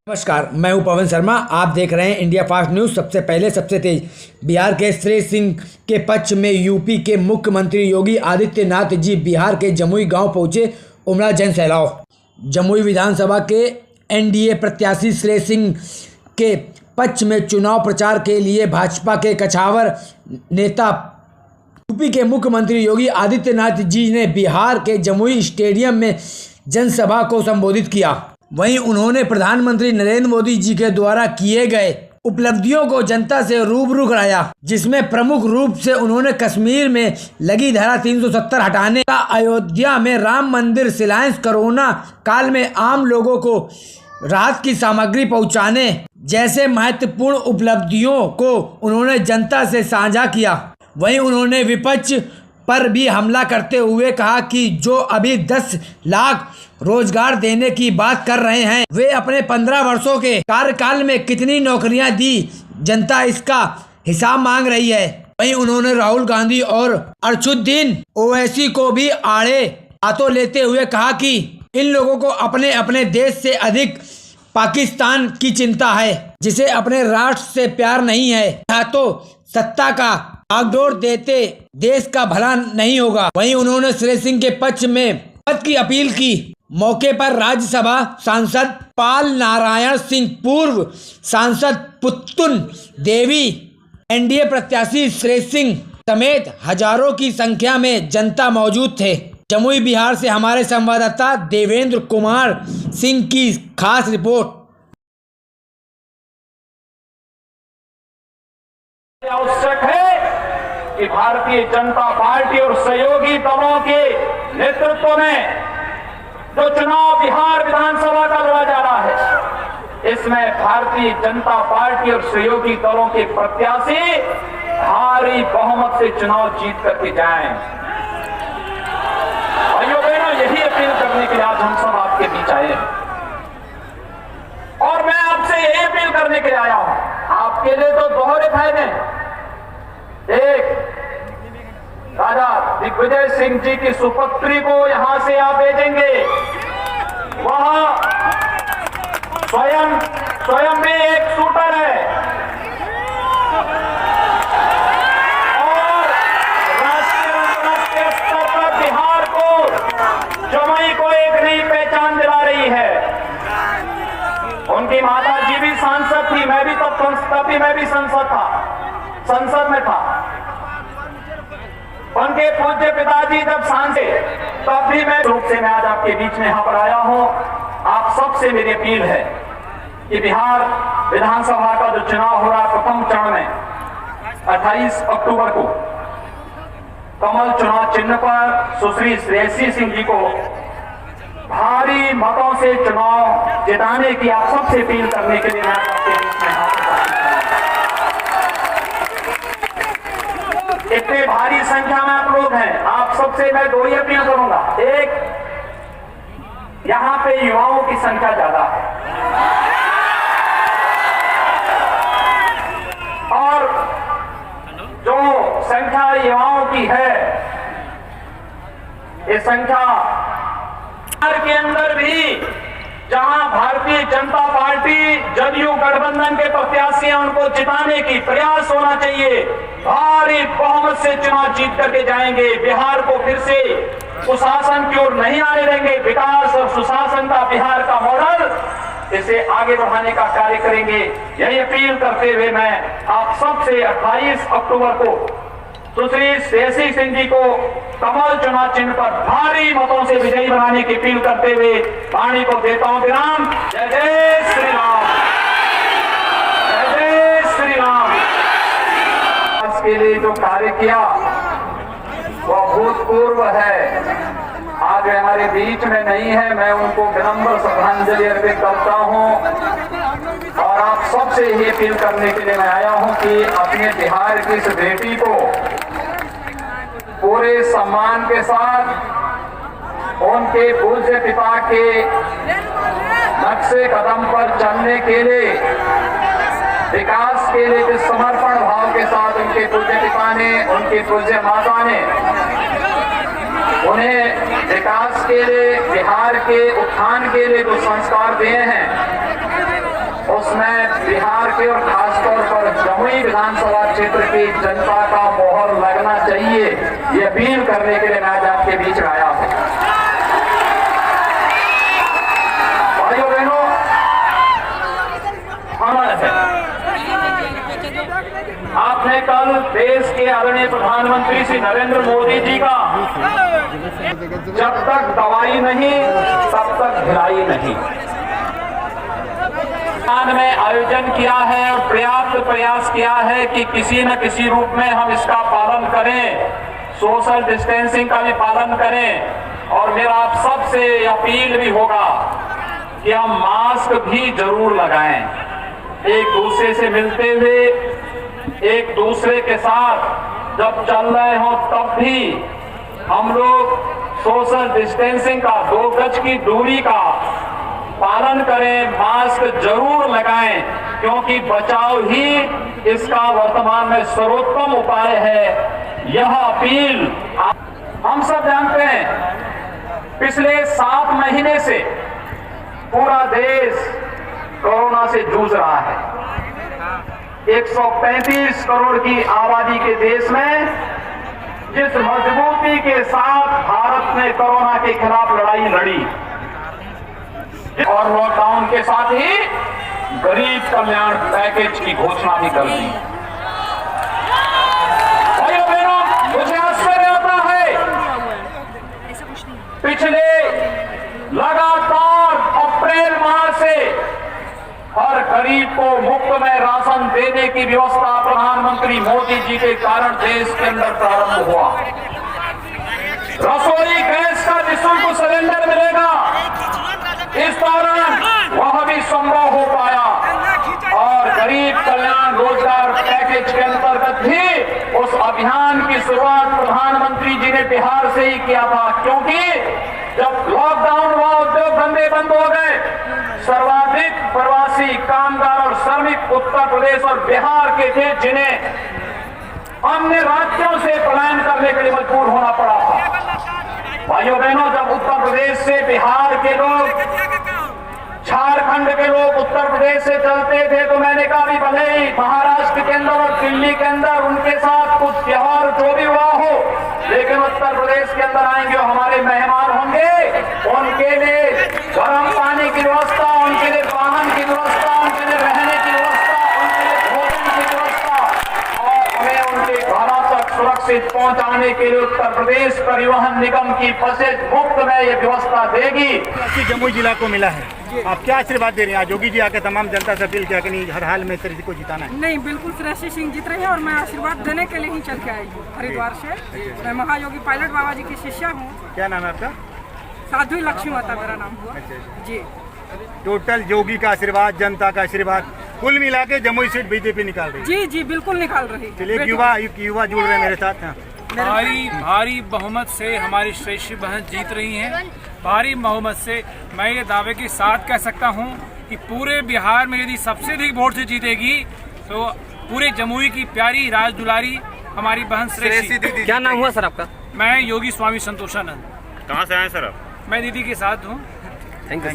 नमस्कार, मैं हूं पवन शर्मा। आप देख रहे हैं इंडिया फास्ट न्यूज़। सबसे पहले सबसे तेज बिहार के श्री सिंह के पक्ष में यूपी के मुख्यमंत्री योगी आदित्यनाथ जी बिहार के जमुई गांव पहुंचे। उमड़ा जन सैलाव। जमुई विधानसभा के एनडीए प्रत्याशी श्री सिंह के पक्ष में चुनाव प्रचार के लिए भाजपा के कछावर नेता यूपी के मुख्यमंत्री योगी आदित्यनाथ जी ने बिहार के जमुई स्टेडियम में जनसभा को संबोधित किया। वहीं उन्होंने प्रधानमंत्री नरेंद्र मोदी जी के द्वारा किए गए उपलब्धियों को जनता से रूबरू कराया, जिसमें प्रमुख रूप से उन्होंने कश्मीर में लगी धारा 370 हटाने का, अयोध्या में राम मंदिर शिलान्यास, कोरोना काल में आम लोगों को राहत की सामग्री पहुंचाने जैसे महत्वपूर्ण उपलब्धियों को उन्होंने जनता से साझा किया। वहीं उन्होंने विपक्ष पर भी हमला करते हुए कहा कि जो अभी 10 लाख रोजगार देने की बात कर रहे हैं, वे अपने 15 वर्षों के कार्यकाल में कितनी नौकरियां दी, जनता इसका हिसाब मांग रही है। वहीं उन्होंने राहुल गांधी और अरशदुद्दीन ओवैसी को भी आड़े हाथों लेते हुए कहा कि इन लोगों को अपने अपने देश से अधिक पाकिस्तान की चिंता है, जिसे अपने राष्ट्र से प्यार नहीं है। हाथों सत्ता का भागदौड़ देते देश का भला नहीं होगा। वहीं उन्होंने श्री सिंह के पक्ष में मत की अपील की। मौके पर राज्यसभा सांसद पाल नारायण सिंह, पूर्व सांसद पुतुल देवी, एनडीए प्रत्याशी श्री सिंह समेत हजारों की संख्या में जनता मौजूद थे। जमुई बिहार से हमारे संवाददाता देवेंद्र कुमार सिंह की खास रिपोर्ट। आवश्यक है कि भारतीय जनता पार्टी और सहयोगी दलों के नेतृत्व में जो चुनाव बिहार विधानसभा का लड़ा जा रहा है, इसमें भारतीय जनता पार्टी और सहयोगी दलों के प्रत्याशी भारी बहुमत से चुनाव जीत करके जाएं। भाइयों बहनों, यही अपील करने के लिए आज हम सब आपके बीच आए हैं और मैं आपसे यही अपील करने के लिए आया हूं। आपके लिए तो दोहरे फायदे हैं। एक, राजा दिग्विजय सिंह जी की सुपुत्री को यहां से आप भेजेंगे। वह स्वयं भी एक शूटर है और राष्ट्रीय अंतरराष्ट्रीय स्तर पर बिहार को, जमुई को एक नई पहचान दिला रही है। उनकी माता जी भी सांसद थी, मैं भी संसद में था। उनके पूज्य पिताजी जब सांसद, तब भी मैं रूप से मैं आज आपके बीच में यहां पर आया हूं। आप सबसे मेरी अपील है कि बिहार विधानसभा का जो चुनाव हो रहा है प्रथम चरण में 28 अक्टूबर को कमल चुनाव चिन्ह पर सुश्री श्रेयसी सिंह जी को भारी मतों से चुनाव जिताने की आप सबसे अपील करने के लिए मैं आपके बीच में इतने भारी संख्या में आप लोग हैं। आप सबसे मैं दो ही अपील करूंगा। एक, यहां पे युवाओं की संख्या ज्यादा है और जो संख्या युवाओं की है, ये संख्या के अंदर भी जहां भारतीय जनता पार्टी जदयू गठबंधन के प्रत्याशी हैं, उनको जिताने की प्रयास होना चाहिए। भारी बहुमत से चुनाव जीत करके जाएंगे। बिहार को फिर से सुशासन की ओर नहीं आने देंगे। विकास और सुशासन का बिहार का मॉडल, इसे आगे बढ़ाने का कार्य करेंगे। यही अपील करते हुए मैं आप सबसे 28 अक्टूबर को सुश्री श्रेयसी सिंह जी को कमल चुनाव चिन्ह पर भारी मतों से विजयी बनाने की अपील करते हुए वाणी को देता हूं विराम। जय जय श्री राम, जय जय श्री राम। इसके लिए जो कार्य किया वह भूतपूर्व है, आज हमारे बीच में नहीं है। मैं उनको विनम्र श्रद्धांजलि अर्पित करता हूं और आप सबसे ही अपील करने के लिए मैं आया हूं कि अपने बिहार की इस बेटी को पूरे सम्मान के साथ उनके पूज्य पिता के नक्शे कदम पर चलने के लिए, विकास के लिए जिस समर्पण भाव के साथ उनके पूज्य पिता ने, उनकी पूज्य माता ने उन्हें विकास के लिए, बिहार के उत्थान के लिए जो संस्कार दिए हैं, उसमें बिहार के और खासतौर पर जमुई विधानसभा क्षेत्र की जनता का मोहर लगना चाहिए, ये अपील करने के लिए मैं आज आपके बीच आया हूं। भाइयों बहनों, अमर है, आपने कल देश के आदरणीय प्रधानमंत्री श्री नरेंद्र मोदी जी का जब तक दवाई नहीं तब तक भिलाई नहीं में आयोजन किया है और पर्याप्त प्रयास किया है कि किसी न किसी रूप में हम इसका पालन करें, सोशल डिस्टेंसिंग का भी पालन करें। और मेरा आप सबसे अपील भी होगा कि हम मास्क भी जरूर लगाएं, एक दूसरे से मिलते हुए, एक दूसरे के साथ जब चल रहे हो तब भी हम लोग सोशल डिस्टेंसिंग का, 2 गज की दूरी का पालन करें, मास्क जरूर लगाएं, क्योंकि बचाव ही इसका वर्तमान में सर्वोत्तम उपाय है। यह अपील हम सब जानते हैं, पिछले 7 महीने से पूरा देश कोरोना से जूझ रहा है। 135 करोड़ की आबादी के देश में जिस मजबूती के साथ भारत ने कोरोना के खिलाफ लड़ाई लड़ी और लॉकडाउन के साथ ही गरीब कल्याण पैकेज की घोषणा भी कर दी। भाइयों बहनों, मुझे आश्चर्य आता है, पिछले लगातार अप्रैल माह से हर गरीब को मुफ्त में राशन देने की व्यवस्था प्रधानमंत्री मोदी जी के कारण देश के अंदर प्रारंभ हुआ। रसोई गैस का निःशुल्क सिलेंडर मिलेगा, इस दौरान वह भी संभव हो पाया। और गरीब कल्याण रोजगार पैकेज के अंतर्गत भी उस अभियान की शुरुआत प्रधानमंत्री जी ने बिहार से ही किया था, क्योंकि जब लॉकडाउन हुआ, उद्योग धंधे बंद हो गए, सर्वाधिक प्रवासी कामगार और श्रमिक उत्तर प्रदेश और बिहार के थे, जिन्हें अन्य राज्यों से पलायन करने के लिए मजबूर होना पड़ा था। भाइयों बहनों, जब उत्तर प्रदेश से बिहार के लोग, झारखंड के लोग उत्तर प्रदेश से चलते थे, तो मैंने कहा भी भले ही महाराष्ट्र के अंदर और दिल्ली के अंदर उनके साथ कुछ त्योहार जो भी हुआ हो, लेकिन उत्तर प्रदेश के अंदर आएंगे और हमारे मेहमान होंगे, उनके लिए गर्म पानी की व्यवस्था, उनके लिए वाहन की व्यवस्था, उनके लिए रहने की व्यवस्था, उनके लिए भोजन की व्यवस्था और हमें उनके घरों तक सुरक्षित पहुंचाने के लिए उत्तर प्रदेश परिवहन निगम की बसें मुफ्त में ये व्यवस्था देगी। जमुई जिला को मिला है, आप क्या आशीर्वाद दे रहे हैं? योगी जी आके तमाम जनता से अपील किया कि नहीं, हर हाल में श्रेष्ठी को जिताना है। नहीं, बिल्कुल श्रेष्ठी सिंह जीत रहे हैं और मैं आशीर्वाद देने के लिए ही चल के आई हूँ हरिद्वार से। मैं महायोगी पायलट बाबा जी की शिष्या हूँ। क्या नाम है आपका? साध्वी लक्ष्मी माता मेरा नाम हुआ जी। टोटल योगी का आशीर्वाद, जनता का आशीर्वाद, कुल मिला के जमुई सीट बीजेपी निकाल रही है। जी जी, बिल्कुल निकाल रही है। चलिए, युवा जुड़ रहे हैं मेरे साथ। हाँ। भारी बहुमत से हमारी श्रेष्ठी बहन जीत रही हैं। भारी बहुमत से मैं ये दावे के साथ कह सकता हूं कि पूरे बिहार में यदि सबसे अधिक वोट से जीतेगी तो पूरे जमुई की प्यारी राज दुलारी हमारी बहन श्रेष्ठी। क्या नाम हुआ सर आपका? मैं योगी स्वामी संतोषानंद। कहाँ से आए सर आप? मैं दीदी के साथ हूँ। Thank you.